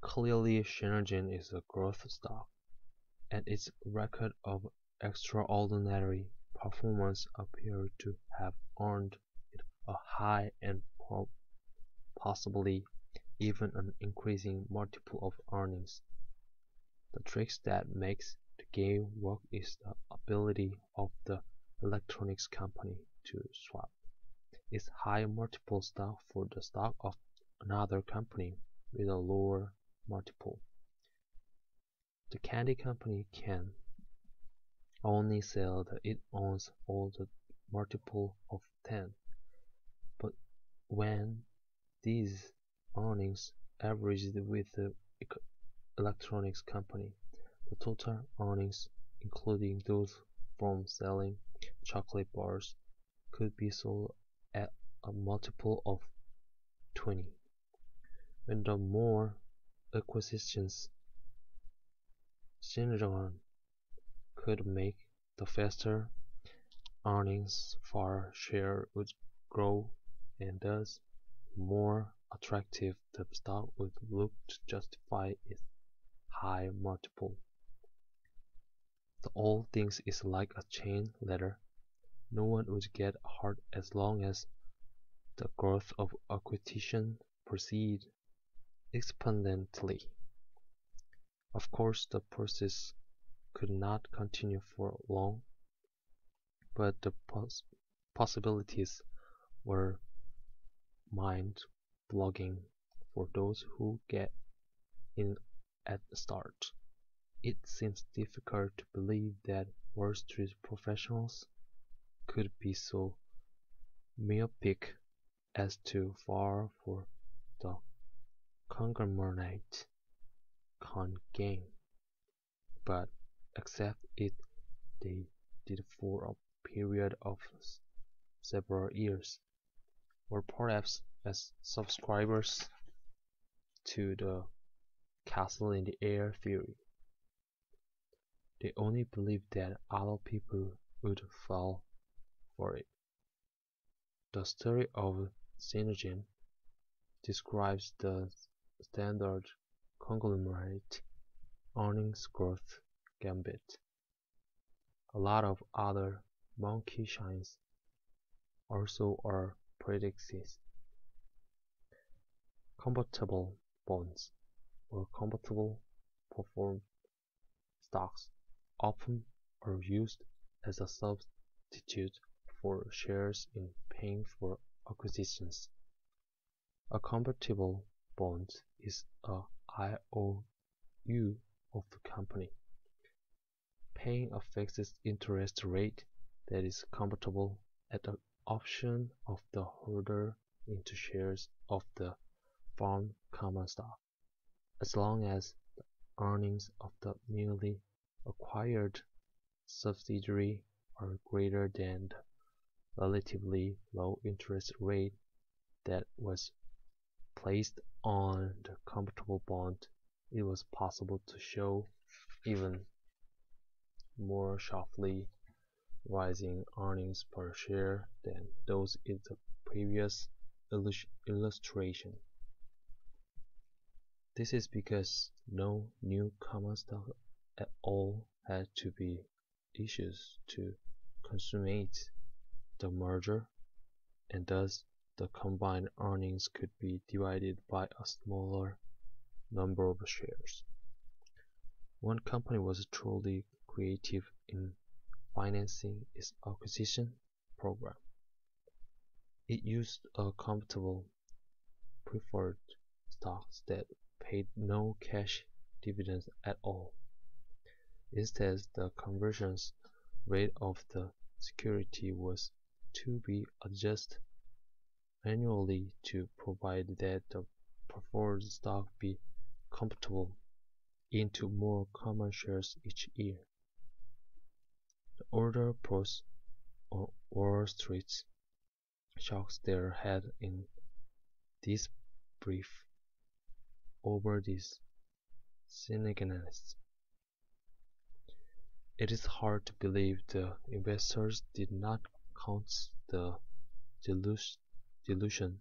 Clearly, Shenzhen is a growth stock, and its record of extraordinary performance appears to have earned it a high and possibly even an increasing multiple of earnings. The trick that makes the game work is the ability of the electronics company to swap its high multiple stock for the stock of another company with a lower multiple. The candy company can only sell that it owns all the multiple of 10, but when these earnings averaged with the electronics company, the total earnings, including those from selling chocolate bars, could be sold at a multiple of 20. When the more acquisitions Shenzhen could make, the faster earnings per share would grow, and thus the more attractive the stock would look to justify its high multiple. The old thing is like a chain ladder. No one would get hurt as long as the growth of acquisition proceeds exponentially. Of course, the process could not continue for long, but the possibilities were mind-boggling for those who get in at the start. It seems difficult to believe that Wall Street professionals could be so myopic as to fall for the Conglomerate game, but accept it they did for a period of several years, or perhaps as subscribers to the castle in the air theory. They only believed that other people would fall for it. The story of Shenzhen describes the standard conglomerate earnings growth gambit. A lot of other monkey shines also are predicted. Convertible bonds or convertible preferred stocks often are used as a substitute for shares in paying for acquisitions. A convertible bond is a IOU of the company, paying a fixed interest rate that is convertible at the option of the holder into shares of the firm common stock, as long as the earnings of the newly acquired subsidiary are greater than the relatively low interest rate that was placed on the convertible bond. It was possible to show even more sharply rising earnings per share than those in the previous illustration. This is because no new common stock at all had to be issued to consummate the merger, and thus the combined earnings could be divided by a smaller number of shares. One company was truly creative in financing its acquisition program. It used a convertible preferred stocks that paid no cash dividends at all. Instead, the conversion rate of the security was to be adjusted annually to provide that the preferred stock be convertible into more common shares each year. The older pros on Wall Street shook their head in disbelief over this shenanigans. It is hard to believe the investors did not count the dilution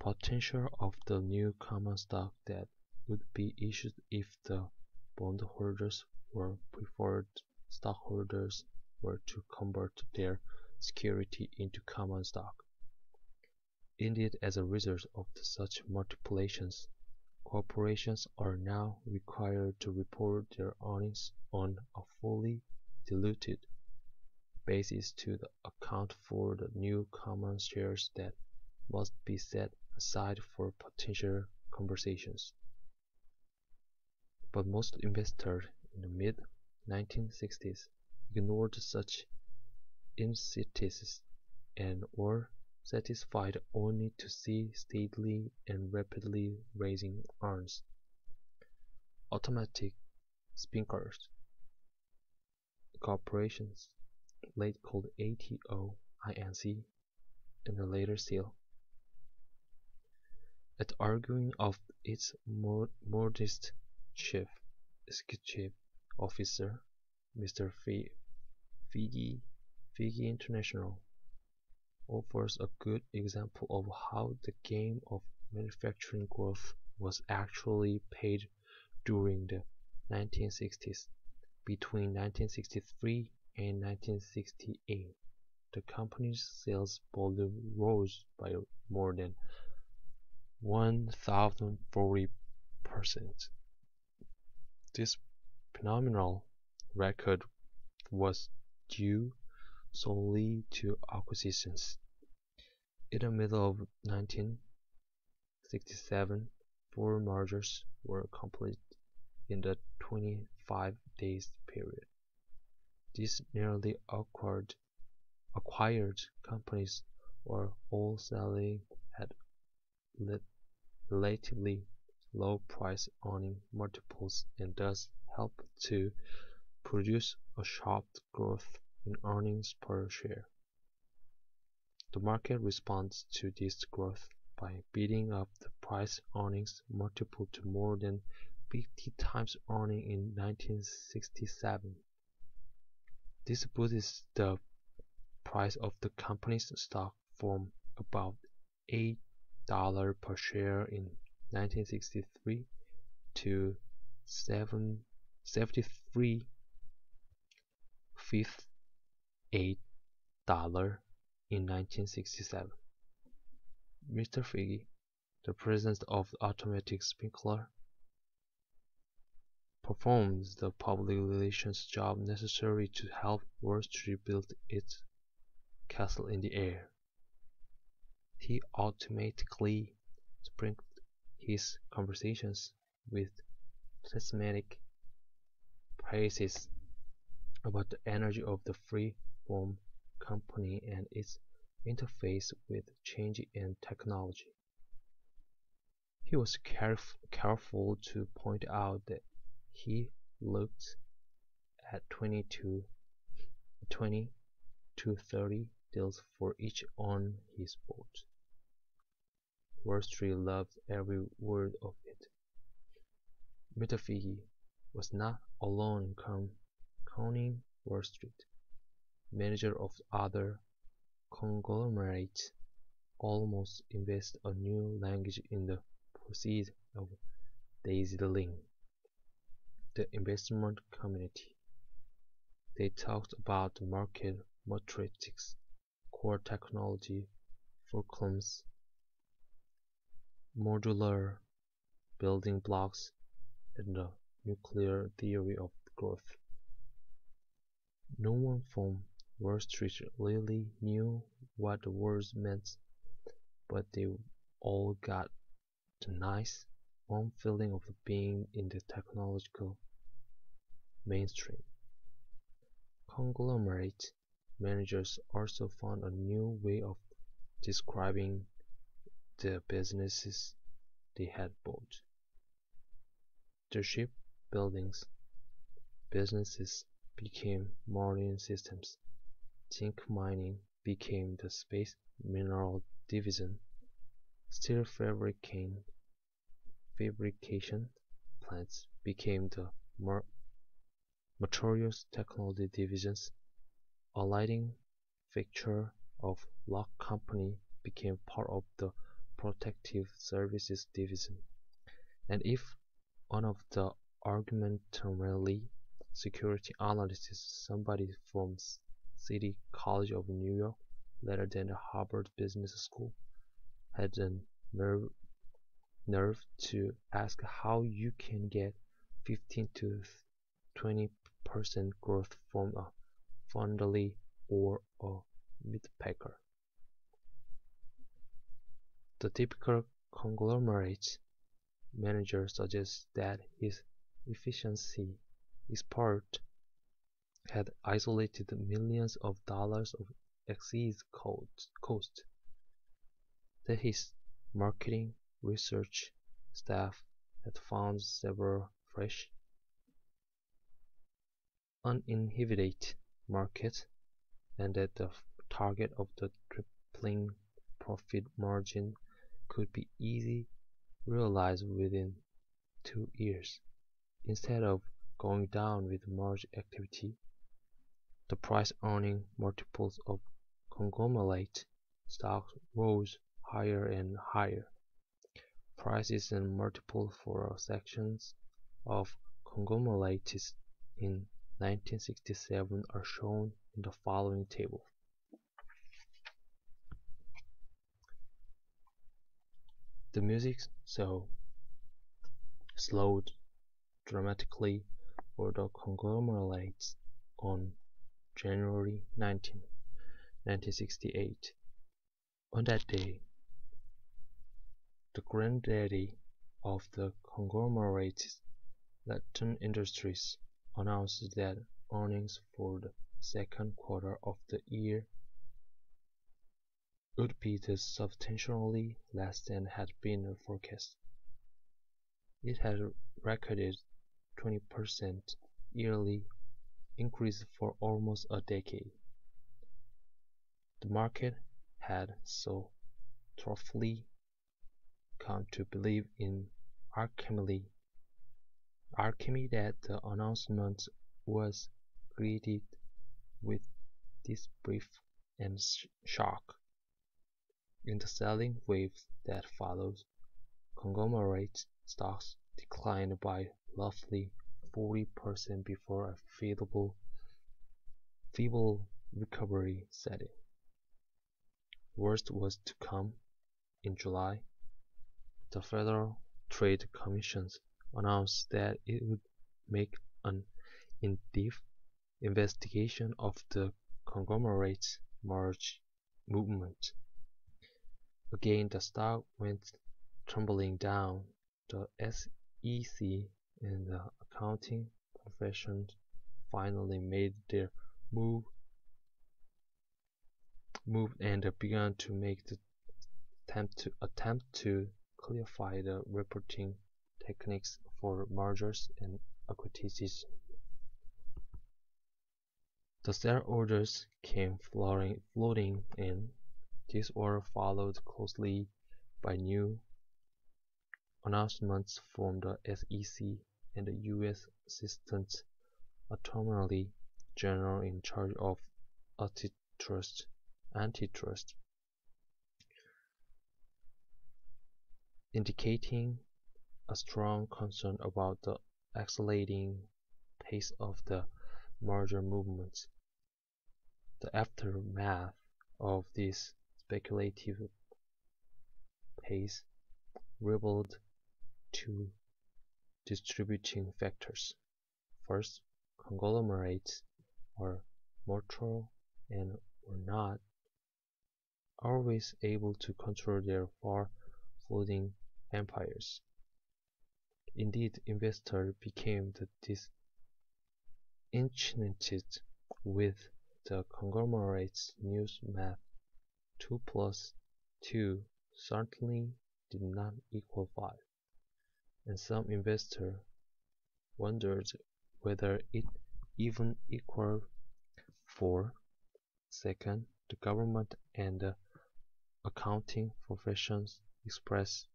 Potential of the new common stock that would be issued if the bondholders or preferred stockholders were to convert their security into common stock. Indeed, as a result of such multiplications, corporations are now required to report their earnings on a fully diluted basis to account for the new common shares that must be set aside for potential conversions. But most investors in the mid-1960s ignored such incentives and were satisfied only to see steadily and rapidly rising earnings. Automatic spinkers corporations, late called ATO-INC, and later still, at arguing of its modest chief executive officer, Mr. Figge International offers a good example of how the game of manufacturing growth was actually played during the 1960s. Between 1963 and 1968, the company's sales volume rose by more than 1,040%. This phenomenal record was due solely to acquisitions. In the middle of 1967, 4 mergers were completed in the 25 days period. These nearly acquired companies were all selling at relatively low price earning multiples and thus helped to produce a sharp growth in earnings per share. The market responds to this growth by bidding up the price earnings multiple to more than 50 times earnings in 1967. This boosts the price of the company's stock from about $8 per share in 1963 to $73.58 in 1967. Mr. Figge, the president of the Automatic Sprinkler, performs the public relations job necessary to help Wall Street build its castle in the air. He automatically sprinkled his conversations with pessimistic praises about the energy of the free-form company and its interface with change in technology. He was careful to point out that he looked at 20 to 30 deals for each on his board. Wall Street loved every word of it. Mr. Figge was not alone in counting Wall Street. Managers of other conglomerates almost invested a new language in the proceeds of dazzling the investment community. They talked about the market matrix, core technology, fulcrums, modular building blocks, and the nuclear theory of growth. No one from Wall Street really knew what the words meant, but they all got the nice, warm feeling of being in the technological mainstream. Conglomerate managers also found a new way of describing the businesses they had bought. The shipbuilding businesses became marine systems. Zinc mining became the space mineral division. Steel fabrication plants became the materials technology divisions. A lighting fixture of lock company became part of the Protective Services Division, and if one of the argumentarily security analysts, somebody from City College of New York, later than the Harvard Business School, had the nerve to ask how you can get 15 to 20% growth from a Fondly or a meatpacker. The typical conglomerate manager suggests that his efficiency expert had isolated millions of dollars of excess cost, that his marketing research staff had found several fresh, uninhibited markets, and that the target of the tripling profit margin could be easily realized within 2 years. Instead of going down with merge activity, the price-earning multiples of conglomerate stocks rose higher and higher. Prices and multiples for sections of conglomerates in 1967 are shown in the following table. The music slowed dramatically for the conglomerates on January 19, 1968. On that day, the granddaddy of the conglomerates, Latin Industries, announced that earnings for the second quarter of the year would be substantially less than had been forecast. It had recorded 20% yearly increase for almost a decade. The market had so thoroughly come to believe in alchemy that the announcement was greeted with disbelief and shock. In the selling wave that followed, conglomerate stocks declined by roughly 40% before a feeble recovery set in. Worst was to come. In July, the Federal Trade Commission announced that it would make an in-depth investigation of the conglomerate merge movement. Again, the stock went tumbling down. The SEC and the accounting profession finally made their move and began to make the attempt to clarify the reporting techniques for mergers and acquisitions. The sell orders came flooding in. These were followed closely by new announcements from the SEC and the U.S. Assistant Attorney General in charge of antitrust, indicating a strong concern about the accelerating pace of the merger movement. The aftermath of this speculative pace revealed two distributing factors. First, conglomerates are mortal and were not always able to control their far-flooding empires. Indeed, investors became disenchanted with the conglomerate's new math. 2 plus 2 certainly did not equal 5, and some investors wondered whether it even equaled 4. Second, the government and the accounting professions expressed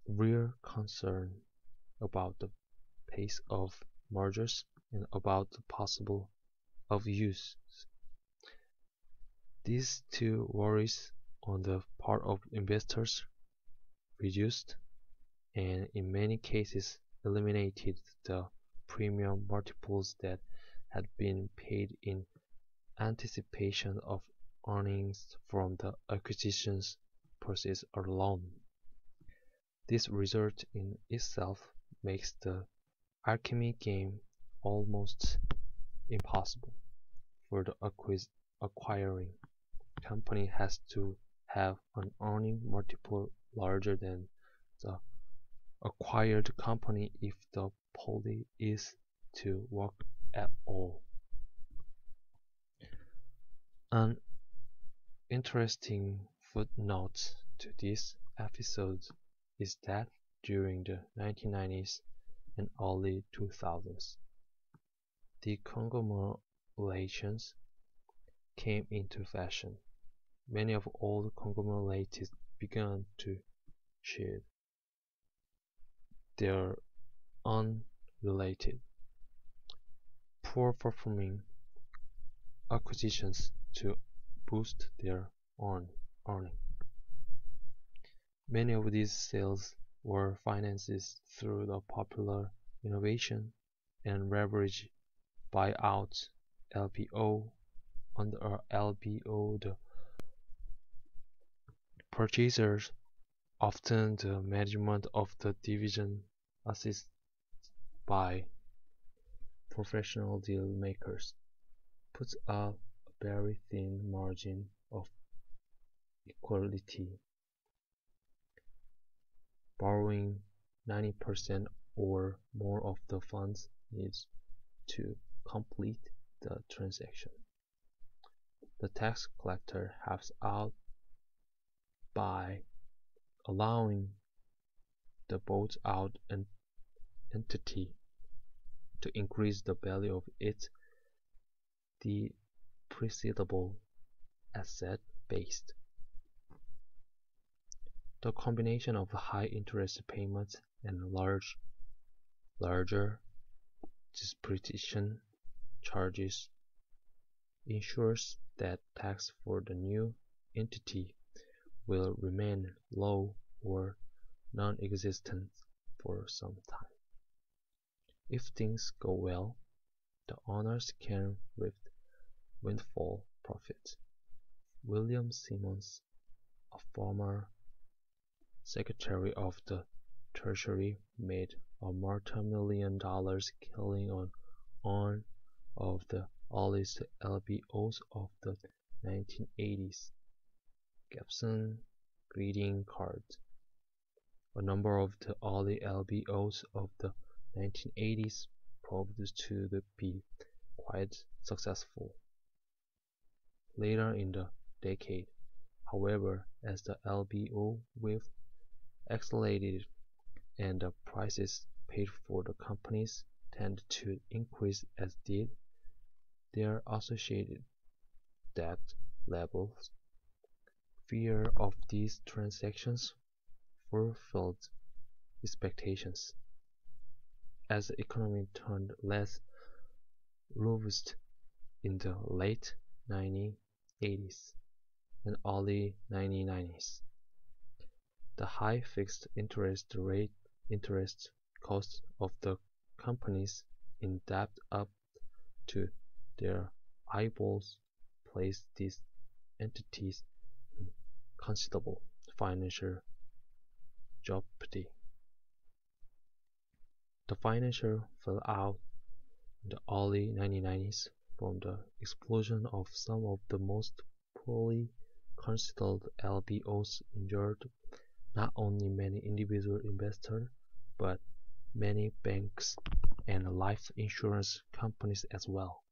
real concern about the pace of mergers and about the possible abuses. These two worries on the part of investors reduced, and in many cases eliminated the premium multiples that had been paid in anticipation of earnings from the acquisitions process alone. This result in itself makes the alchemy game almost impossible, for the acquiring company has to have an earning multiple larger than the acquired company if the poly is to work at all. An interesting footnote to this episode is that during the 1990s and early 2000s, the conglomerations came into fashion. Many of old conglomerates began to shed their unrelated, poor-performing acquisitions to boost their earning. Many of these sales were financed through the popular innovation and leverage buyout (LBO). Under a LBO, the purchasers, often the management of the division assisted by professional deal makers, puts up a very thin margin of equality, borrowing 90% or more of the funds needed to complete the transaction. The tax collector helps out by allowing the bought out entity to increase the value of its depreciable asset base. The combination of high interest payments and larger depreciation charges ensures that tax for the new entity will remain low or non-existent for some time. If things go well, the owners can reap windfall profits. William Simmons, a former Secretary of the Treasury, made a multi-million-dollar killing on one of the earliest LBOs of the 1980s, Gibson greeting cards. A number of the early LBOs of the 1980s proved to be quite successful. Later in the decade, however, as the LBO wave accelerated and the prices paid for the companies tended to increase as did their associated debt levels, fear of these transactions fulfilled expectations. As the economy turned less robust in the late 1980s and early 1990s, the high fixed interest costs of the companies in debt up to their eyeballs placed these entities in considerable financial jeopardy. The financial fallout in the early 1990s from the explosion of some of the most poorly considered LBOs injured not only many individual investors but many banks and life insurance companies as well.